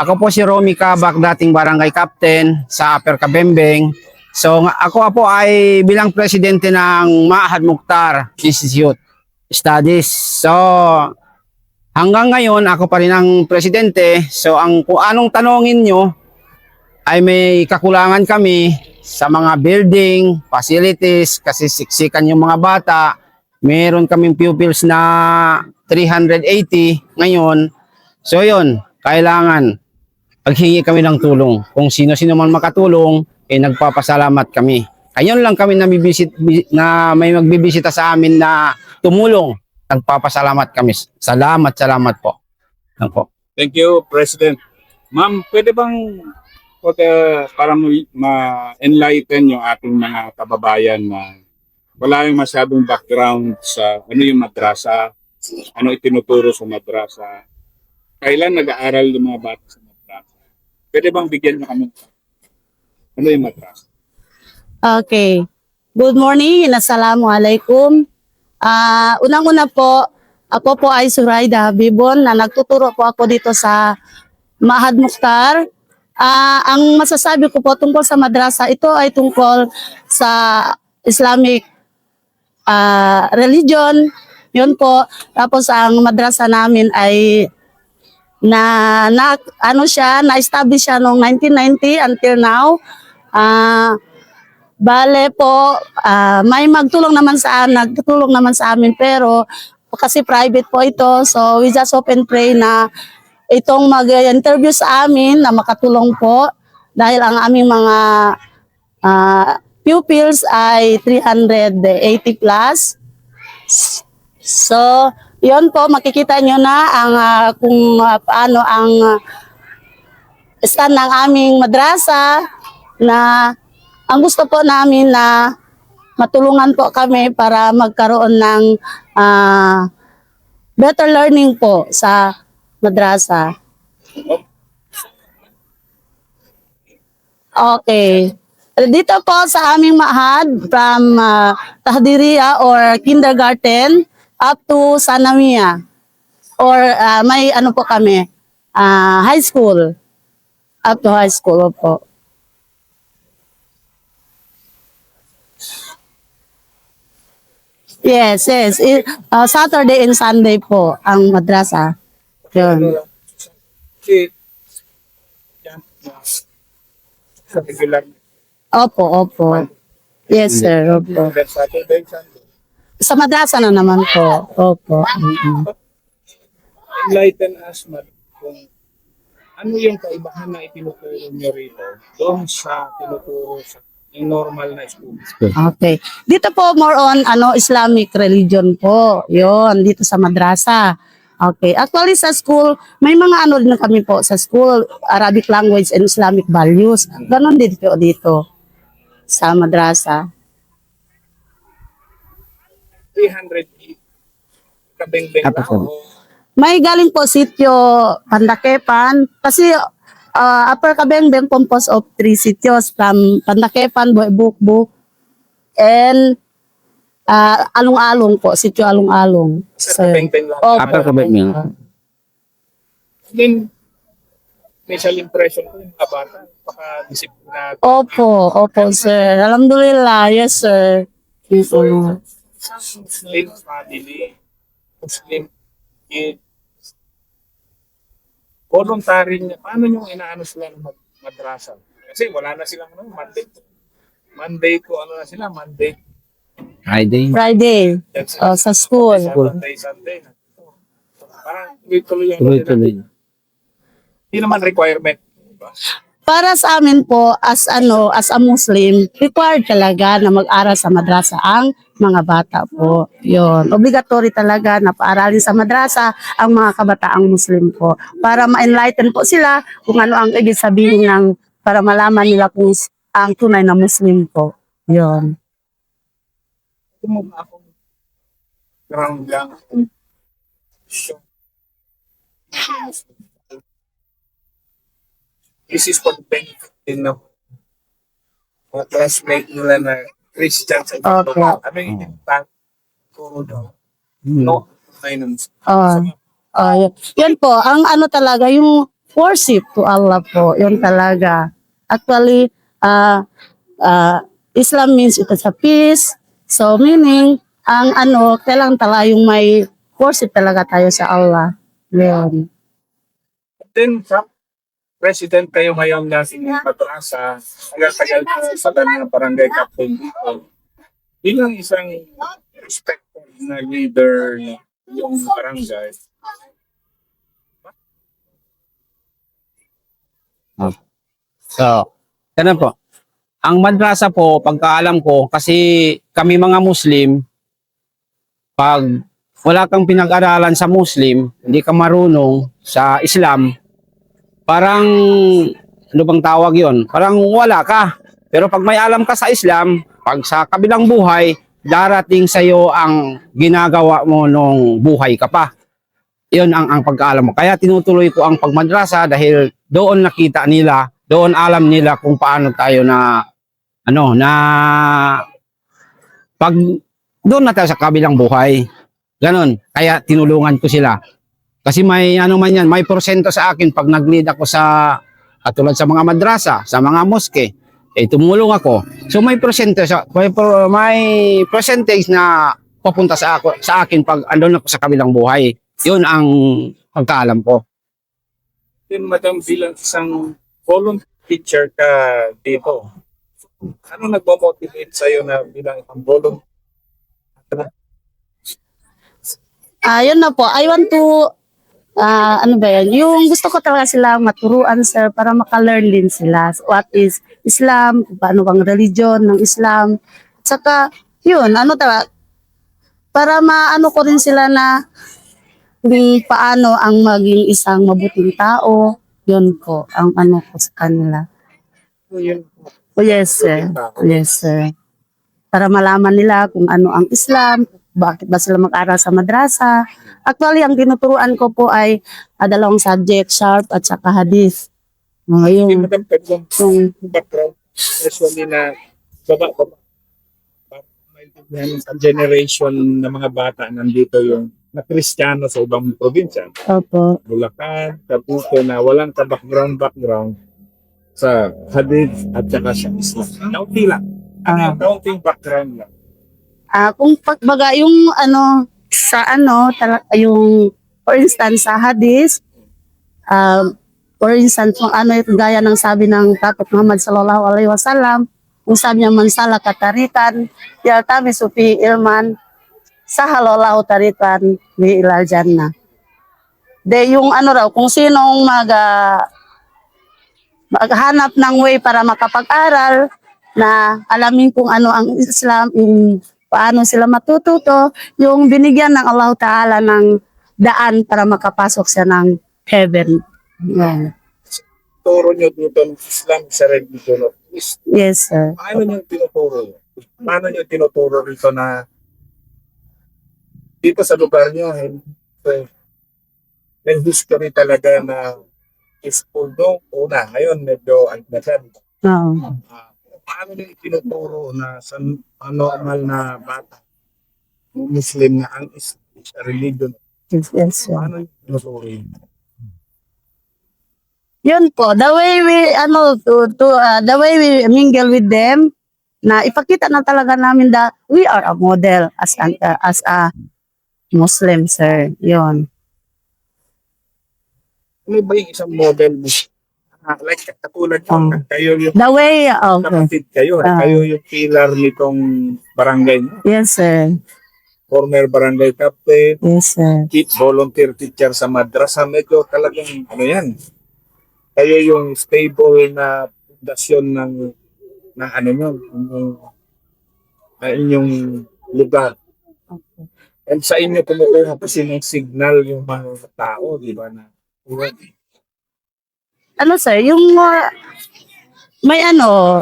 Ako po si Romy Cabak, dating barangay captain sa Upper Kabembeng. So ako po ay bilang presidente ng Maahad Mukhtar Institute Studies. So hanggang ngayon ako pa rin ang presidente. So kung anong tanongin nyo ay may kakulangan kami sa mga building, facilities, kasi siksikan yung mga bata. Meron kaming pupils na 380 ngayon. So yun, kailangan paghingi kami ng tulong. Kung sino-sino man makatulong, nagpapasalamat kami. Ayun lang kami na may magbibisita sa amin na tumulong. Nagpapasalamat kami. Salamat po. Yan po. Thank you, President. Ma'am, pwede bang para ma-enlighten yung ating mga kababayan na wala yung masyadong background sa ano yung madrasa, ano itinuturo sa madrasa, kailan nag-aaral yung mga bata sa madrasa. Pwede bang bigyan nyo kami ano yung madrasa? Okay. Good morning and assalamualaikum. Unang-una po, ako po ay Suraida Habibon na nagtuturo po ako dito sa Maahad Mukhtar. Ang masasabi ko po tungkol sa madrasa, ito ay tungkol sa Islamic religion. Yun po. Tapos ang madrasa namin ay na-establish siya noong 1990 until now. Bale po, may nagtutulong naman sa amin pero kasi private po ito, so we just hope and pray na itong mag-interview sa amin na makatulong po dahil ang aming mga pupils ay 380 plus. So, yun po, makikita nyo na kung paano ang stand ng aming madrasa na ang gusto po namin na matulungan po kami para magkaroon ng better learning po sa madrasa. Okay. Dito po sa aming Maahad from Tahdiriya or kindergarten up to Sanawiyah or may ano po kami high school up to high school po. Yes. Saturday and Sunday po ang madrasa. Yun. Sa regular Opo. Yes, sir. Opo. Saturday, Sunday. Sa madrasa na naman po. Opo. Enlighten us, ma'am, kung ano yung kaibahan na itinuturo nyo rito doon sa tinuturo sa yung normal na school. Okay. Dito po more on Islamic religion po. 'Yon dito sa madrasa. Okay. Actually sa school, may mga din kami po sa school, Arabic language and Islamic values. Ganon din po dito sa madrasa. 300 kabeng-beng na o May galing po sitio Pandakepan kasi Upper Kabembeng composed of 3 sitios from Pandakepan, Bukbuk, and Along-Along po, sitio Along-Along. sa kabeng-beng lang. Upper Kabembeng. Then, initial impression ko yung mga bata, baka-disiplinado. Opo, sir. Alhamdulillah, yes, sir. Yes, sir. Muslim family, Muslim kid, voluntary niya. Paano yung inaano sila ng madrasa? Kasi wala na silang Monday ko na sila, Monday. Friday, sa school. Sunday. Parang tuloy-tuloy. Hindi naman requirement. Diba? Para sa amin po, as a Muslim, required talaga na mag-aral sa madrasa ang mga bata po. Yun. Obligatory talaga na paaralin sa madrasa ang mga kabataang Muslim po. Para ma-enlighten po sila kung ano ang ibig sabihin para malaman nila kung ang tunay na Muslim po. Yun. Ito mo ba akong ground lang? This is for the benefit din ng mga classmate nila na Christians. Okay. Yung puro daw. No? Yun. Yan po, ang talaga, yung worship to Allah po. Yun talaga. Actually, Islam means it is a peace. So meaning, ang kailangan talaga yung may worship talaga tayo sa Allah. Yun. Then, president kayo ngayon na si Madrasa, tagal-tagal po sa ng barangay captain dito. Bilang isang respected na leader ng yung barangay, So, ganun po. Ang madrasa po, pagkaalam ko, kasi kami mga Muslim, pag wala kang pinag-aralan sa Muslim, hindi ka marunong sa Islam, parang, ano bang tawag yon? Parang wala ka. Pero pag may alam ka sa Islam, pag sa kabilang buhay, darating sa iyo ang ginagawa mo nung buhay ka pa. Yun ang pagkaalam mo. Kaya tinutuloy ko ang pagmadrasa dahil doon nakita nila, doon alam nila kung paano tayo pag doon na tayo sa kabilang buhay. Ganon. Kaya tinulungan ko sila. Kasi may may porsyento sa akin pag nag-lead ako sa katulad sa mga madrasa, sa mga moske, tumulong ako. So may percentage na papunta sa akin pag andun ako sa kabilang buhay. Yun ang pagkaalam ko. then madam bilang isang volunteer teacher ka dito, ano nagmo-motivate sa'yo na bilang isang volunteer? Yun na po. I want to, ano ba yan? Yung gusto ko talaga sila maturuan, sir, para maka-learn din sila. What is Islam, paano bang religion ng Islam. Saka, yun, para maano ko rin sila na kung paano ang maging isang mabuting tao. Yun po, ang ko sa kanila. So, yun. Oh, yes, sir. Yes, sir. Para malaman nila kung ano ang Islam, bakit ba sila mag-aral sa madrasa. Actually, ang tinuturuan ko po ay dalawang subject, sharp at saka hadith. Hindi Ngayon, madam pwede yung background usually na baba. Maintindihan sa generation ng mga bata nandito yung na Kristiyano sa ibang probinsya. opo. Bulacan, Cavite na walang ka-background sa hadith at saka sa Islam. Kaunti lang. Ano yung kaunting background lang. Kung pagbaga yung yung for instance sa hadith, for instance kung yung gaya ng sabi ng Prophet Muhammad sallallahu alaihi wasallam, kung sabi niya man sala katarikan, yaltami sufi ilman, sahalallahu tarikan bi ilal jannah. De yung kung sinong maghanap ng way para makapag-aral na alamin kung ano ang Islam, paano sila matututo, yung binigyan ng Allah Ta'ala ng daan para makapasok siya ng heaven. Yeah. Turo nyo dito ng Islam sa religion of Islam. Yes, sir. Paano nyo tinuturo? Paano nyo tinuturo rito na dito sa lugar nyo, may history talaga na peaceful doon. Una, ngayon medyo agnagan. Oo. Paano nyo tinuturo na sa normal na bata, Muslim na ang religion? Yes, yes, sir. Paano nyo tinuturo yun? Yun po, the way we mingle with them, na ipakita na talaga namin that we are a model as a Muslim, sir. Yun. Ano ba yung isang model mo? Like katulad nyo, kayo yung The way, okay. kapatid kayo. Kayo yung pillar nitong barangay nyo. Yes, sir. Former barangay captain, Yes, sir. volunteer teacher sa madrasa. Medyo talagang yan. Kayo yung stable na pundasyon ng inyong lugar. And sa inyo kumukuha kasi ng signal yung mga tao, di ba na? Sir, yung may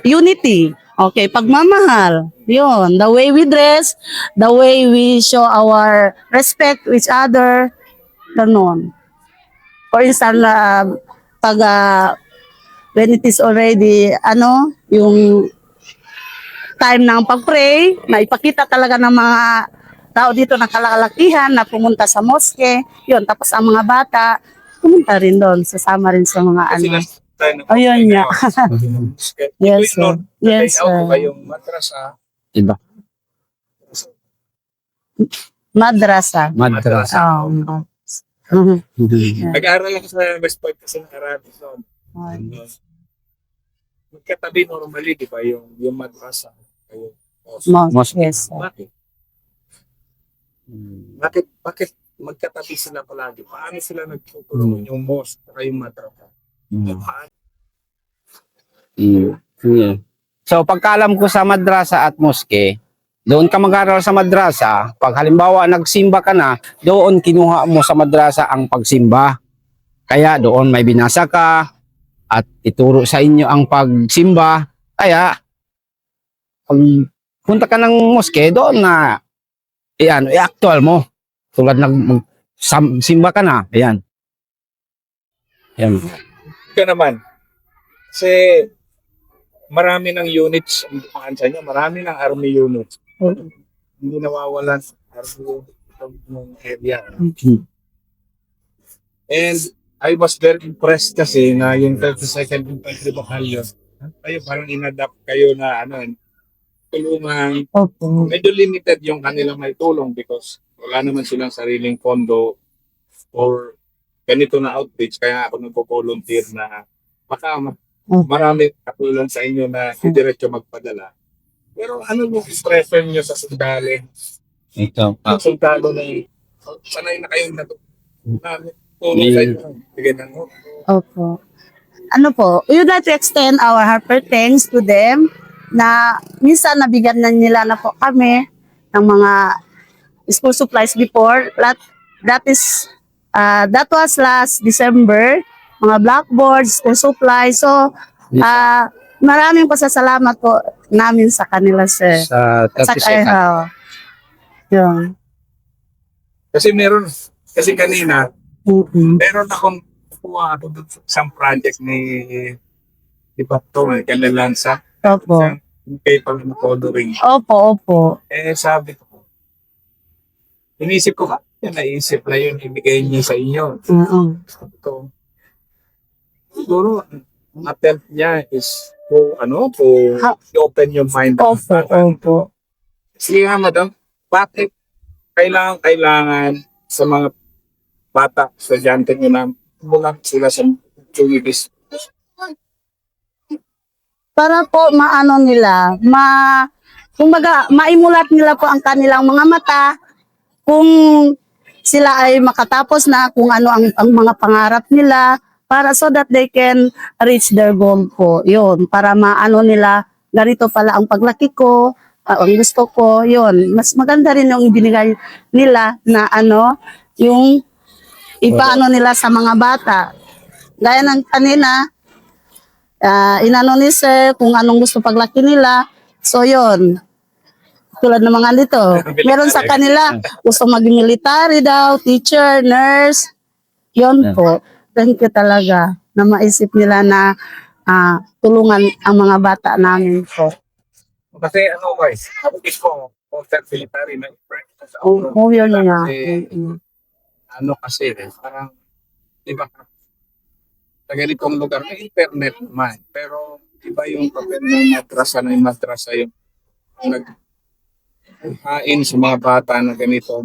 unity. Okay, pagmamahal. Yun, the way we dress, the way we show our respect to each other. Ganon. For instance, pag when it is already, yung time ng pag-pray, na ipakita talaga ng mga tao dito na kalalakihan na pumunta sa moske, yun, tapos ang mga bata, pumunta rin doon. Sasama rin sa mga Kasi ano. last time na Ayun nga. Yes, Ito yung sir. Yes, day out sir. ba yung madrasa? Iba. Madrasa. Madrasa. Oo. Mhm. Nag-aaral ako sa West Point kasi ng Arabic noon. Magkatabi normally, di ba? Yung madrasa. Ayun. Mosque. Yes, sir. Bakit? Bakit magkatabi sila palagi? Paano sila nagtutulungan yung mosque at yung madrasa? Paano? Yeah. So pagkaalam ko sa madrasa at moske, doon ka mag-aaral sa madrasa. Pag halimbawa nagsimba ka na, doon kinuha mo sa madrasa ang pagsimba. Kaya doon may binasa ka at ituro sa inyo ang pagsimba. Kaya pag punta ka ng moske, doon na i-actual mo. Tulad simba ka na. Ayan. Ayan. Ika naman. Kasi marami ng units ang dumaan sa inyo. Marami ng army units. Hindi nawawalan sa army ng area. And I was very impressed kasi na yung 32nd Infantry Battalion, kayo parang inadapt kayo na tulungan. Opo. Medyo limited yung kanilang may tulong because wala naman silang sariling pondo or ganito na outreach. Kaya ako nagpo-volunteer na baka marami katulong sa inyo na diretso magpadala. Pero ano yung stressor nyo sa sundalo? Ito. Ang sundalo na sanay na kayong tulong sa inyo. Sige na mo. Opo. Ano po, we would like to extend our heartfelt thanks to them na minsan nabigyan na nila na po kami ng mga school supplies before. That was last December, mga blackboards, school supplies. So, maraming pasasalamat po namin sa kanila, sir. Sa 32nd. Yun. Kasi kanina, Mm-mm. meron akong kuha ako dun sa isang project ni Bato, Kanilansa. Opo. Yung paper na coloring. Opo. Sabi ko, inisip ko naisip na yun, ibigay niya sa inyo. Sabi ko, siguro, ang attempt niya is open your mind. Opo. Sige nga, madam, bakit kailangan sa mga bata, estudyante nyo na mulang sila sa Chubis? Para po maano nila, kumbaga maimulat nila po ang kanilang mga mata kung sila ay makatapos na kung ano ang mga pangarap nila para so that they can reach their goal po. Yun, para maano nila, ganito pala ang paglaki ko, ang gusto ko, yun. Mas maganda rin yung ibinigay nila na yung ipaano nila sa mga bata. Gaya ng kanina, inano ni sir kung anong gusto paglaki nila. So yun, tulad ng mga dito, meron sa kanila, gusto maging military daw, teacher, nurse. Yun po. Thank you talaga na maisip nila na tulungan ang mga bata namin po. Kasi guys, is ko, military na Yun nga. Kasi, parang, iba ka, sa ganitong lugar, may internet naman, pero iba yung papel ng madrasa yung naghain sa mga bata na ganito.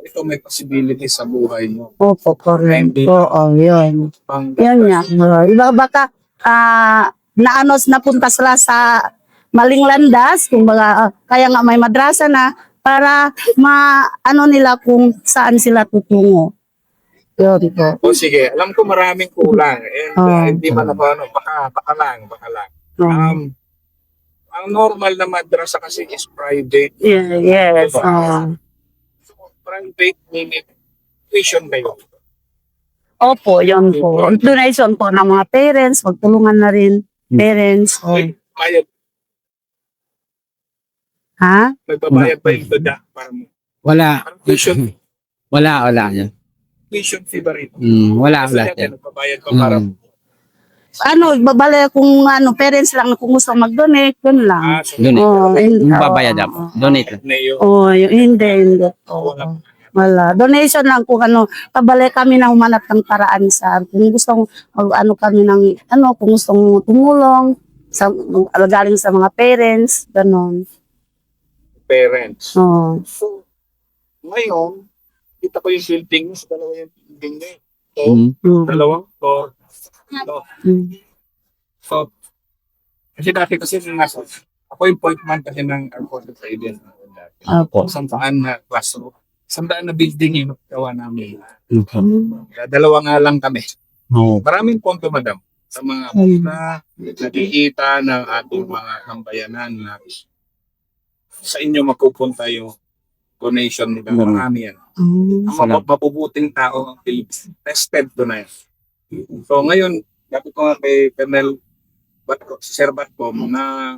Ito may possibility sa buhay mo. Opo, correct po. Yun. Yun nga. Iba baka napunta sila sa maling landas, kumbaga kaya nga may madrasa na para maano nila kung saan sila tutungo. Yun po. O sige, alam ko maraming kulang and hindi man baka lang. Ang normal na madrasa kasi is private. Yes. Private meaning tuition kayo. Opo, yun po. Donation po ng mga parents, magtulungan na rin parents. Bayad. Ha? Nagbabayad ba yung dada para mo? Wala. Parang tuition Wala. fee ba rin? Wala. Nagbabayad pa para Babala kung parents lang na kung gusto mag-donate, yun lang. Donate. Hindi. Babayad ako. Donate. Neo. Hindi. Wala. Wala. Donation lang kung ano, pabalik kami na humanap ng paraan sa kung gustong ano kami ng kung gustong tumulong sa galing sa mga parents, ganon. Parents. Oh. So, ngayon, kita ko yung building mo sa dalawa yung building niya. So, Mm. dalawang floor. So, Mm. so, kasi dati kasi nasa, ako yung point man kasi ng Armed Forces sa Indian. Opo. Sandaan na classroom. Sandaan na building yung gawa namin. Mm. Dalawa nga lang kami. Oo. Maraming ponto, madam, sa mga na nakikita ng ating mga kambayanan na sa inyo mapupunta yung donation nila. Marami yan. Mm. Ang mabubuting tao ang Philippines. Tested to na yan. So ngayon, sabi ko nga kay Colonel Batco, si Sir Batco, na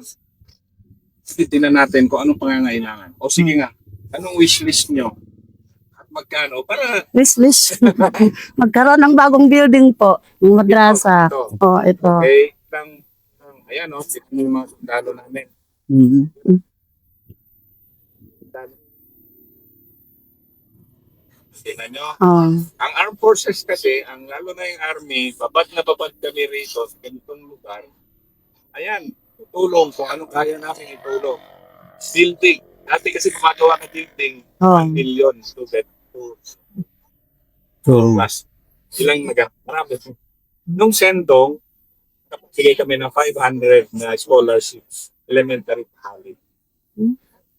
titignan natin kung anong pangangailangan. O sige nga, anong wishlist nyo? At magkano? Para Wish. Magkaroon ng bagong building po, ng madrasa. ito. Oh, ito. Okay, ayan o, ito yung mga sundalo namin. Tingnan nyo. Oh. Ang armed forces kasi, lalo na yung army, babad na babad kami rito sa ganitong lugar. Ayan, tutulong kung anong kaya namin itulong. Building. Dati kasi gumagawa ng building, Oh. 1 million student to plus. Silang marami. Nung sendong, bigay kami ng 500 na scholarships, elementary college.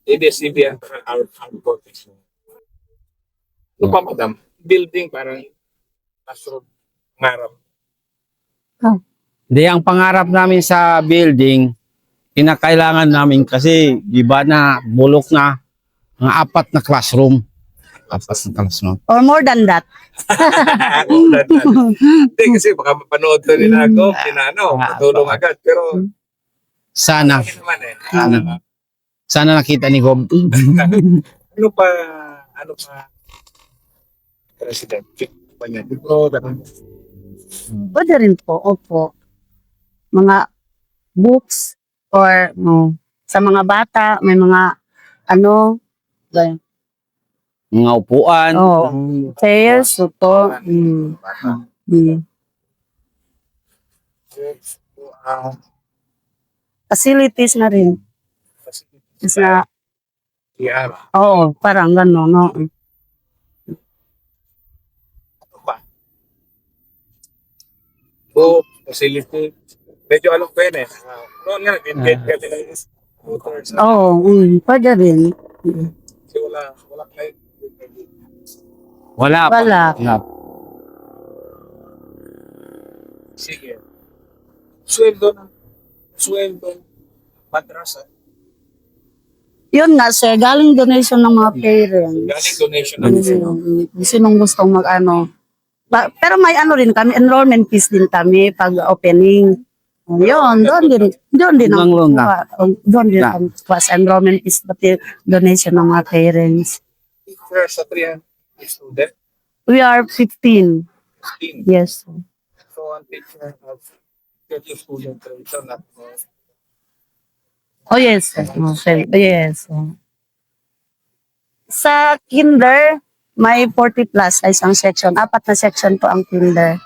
ABS-CBN para our armed forces. Ito pa, madam, building parang classroom, ngarap. Hindi, ang pangarap namin sa building, kinakailangan namin kasi, di ba na bulok na, mga 4 na classroom. 4 na classroom. Or more than that. Hindi, kasi baka mapanood na rin ako, patulong agad. Pero, Sana, ano naman sana nakita ni Gob. ano pa, President, pa niya, dito, Pwede rin po, opo. Mga books or sa mga bata, may mga ganyan. Mga upuan. Chairs, ito. Facilities na rin. Is na, parang gano'n, no? Facility. Medyo alam ko yun eh. Noon nga, nag-invent ka nila yung scooters. Pwede rin. Kasi wala kayo. Wala pa. Wala. Sige. Sweldo, madrasa. Yun nga, sir, galing donation ng mga parents. Galing donation ng Sinong gustong pero may rin kami, enrollment fees din kami pag opening. Yun, doon din ang doon din ang sa enrollment fees pati donation ng mga parents. Sir, sa 300 student, We are 15. 15. Yes. So, ang teacher of 30 student ito na Oh, yes. Yes. Sa kinder, may 40 plus sa isang section. 4 na section po ang kinder.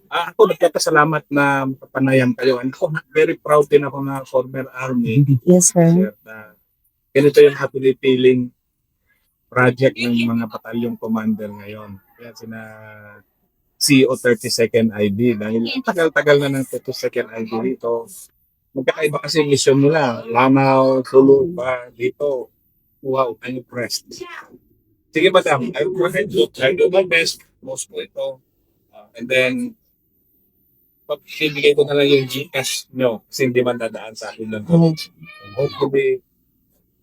Ako nagpapasalamat na panayam kayo. And ako, very proud din ako na former army. Yes, sir. Sir, na ganito yung happily feeling project ng mga batalyong commander ngayon. Kaya sina CO 32nd ID. Dahil tagal-tagal na ng 32nd ID dito. Magkakaiba kasi mission nila. Lanao, Sulu, pa dito. Wow, I'm impressed. Sige, madam. I'll do my best. Most ko ito. And then, bibigay ko na lang yung GCash nyo kasi hindi man dadaan sa akin ng college. Hopefully,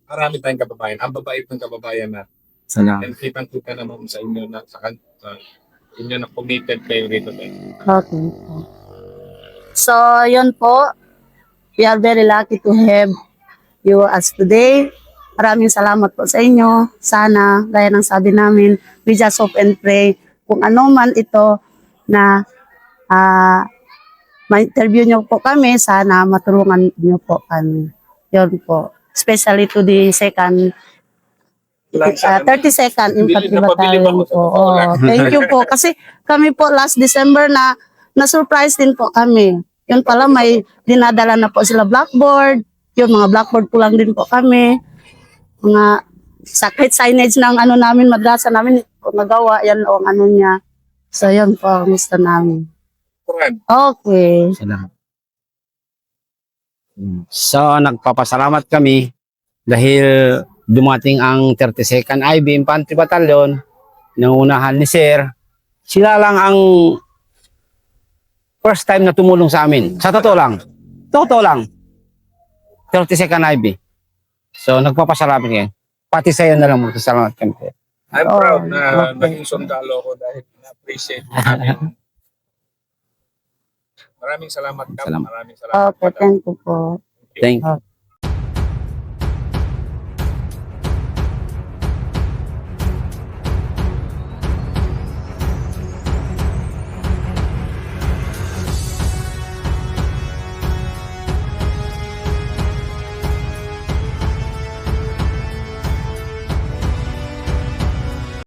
marami tayong kababayan. Ang babait ng kababayan na. Salamat. And kitang-kita naman sa inyo na sa inyo na committed kayo rito. Okay. So, yun po. We are very lucky to have you as today. Maraming salamat po sa inyo. Sana, gaya ng sabi namin, we just hope and pray kung ano man ito na ma-interview nyo po kami, sana matulungan nyo po kami. Yun po. especially to the second 32nd Infantry Battalion po. Oh, thank you po. Kasi kami po last December na-surprise din po kami. Yun pala may dinadala na po sila blackboard. Yung mga blackboard po lang din po kami. Mga kahit signage ng ano namin, madrasa namin, nagawa, yan o ang ano niya. So yun po, ang gusto namin. Okay. Salamat. So, nagpapasalamat kami dahil dumating ang 32nd IB Infantry Battalion, nangunahan ni Sir. Sila lang ang first time na tumulong sa amin. Sa totoo lang. Totoo lang. 32nd IB. So, nagpapasalamat kayo. Pati sa'yo na lang magpasalamat kami. I'm proud na naging sundalo ko dahil na-appreciate namin. Maraming salamat, Kap. Salamat. Maraming salamat. Okay, thank you po. Thank you.